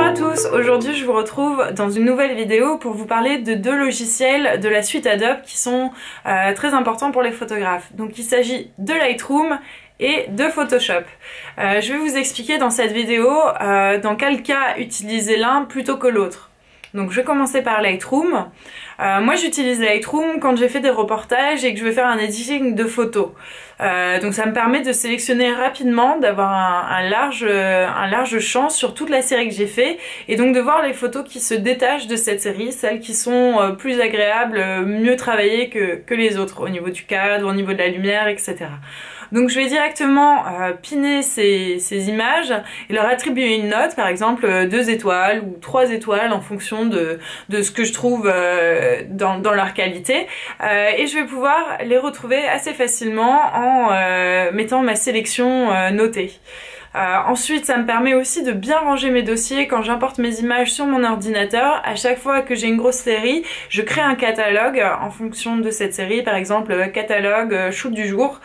à tous, aujourd'hui je vous retrouve dans une nouvelle vidéo pour vous parler de deux logiciels de la suite Adobe qui sont très importants pour les photographes. Donc il s'agit de Lightroom et de Photoshop. Je vais vous expliquer dans cette vidéo dans quel cas utiliser l'un plutôt que l'autre. Donc je vais commencer par Lightroom. Moi j'utilise Lightroom quand j'ai fait des reportages et que je veux faire un editing de photos. Donc ça me permet de sélectionner rapidement, d'avoir un large champ sur toute la série que j'ai fait et donc de voir les photos qui se détachent de cette série, celles qui sont plus agréables, mieux travaillées que les autres au niveau du cadre, au niveau de la lumière, etc. Donc je vais directement piner ces images et leur attribuer une note, par exemple 2 étoiles ou 3 étoiles en fonction de ce que je trouve dans leur qualité. Et je vais pouvoir les retrouver assez facilement en mettant ma sélection notée. Ensuite, ça me permet aussi de bien ranger mes dossiers quand j'importe mes images sur mon ordinateur. À chaque fois que j'ai une grosse série, je crée un catalogue en fonction de cette série, par exemple catalogue shoot du jour.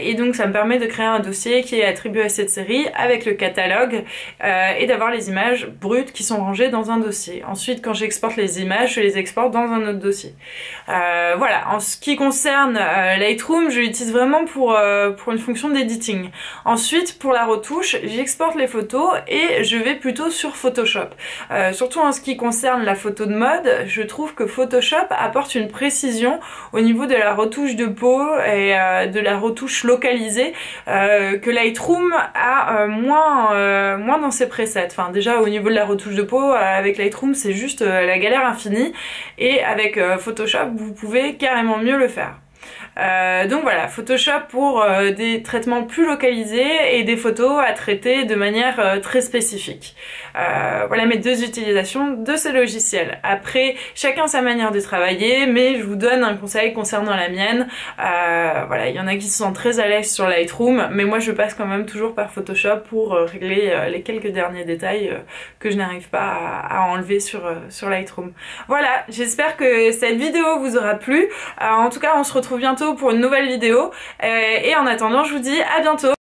Et donc ça me permet de créer un dossier qui est attribué à cette série avec le catalogue et d'avoir les images brutes qui sont rangées dans un dossier. Ensuite, quand j'exporte les images, je les exporte dans un autre dossier. Voilà, en ce qui concerne Lightroom, je l'utilise vraiment pour une fonction d'editing. Ensuite, pour la retouche, j'exporte les photos et je vais plutôt sur Photoshop. Surtout en ce qui concerne la photo de mode, je trouve que Photoshop apporte une précision au niveau de la retouche de peau et de la retouche localisée que Lightroom a moins dans ses presets. Enfin déjà au niveau de la retouche de peau, avec Lightroom c'est juste la galère infinie et avec Photoshop vous pouvez carrément mieux le faire. Donc voilà, Photoshop pour des traitements plus localisés et des photos à traiter de manière très spécifique. Voilà mes deux utilisations de ce logiciel. Après, chacun sa manière de travailler, mais je vous donne un conseil concernant la mienne. Voilà, il y en a qui se sentent très à l'aise sur Lightroom, mais moi je passe quand même toujours par Photoshop pour régler les quelques derniers détails que je n'arrive pas à enlever sur Lightroom. Voilà, j'espère que cette vidéo vous aura plu. En tout cas, on se retrouve bientôt pour une nouvelle vidéo et en attendant je vous dis à bientôt.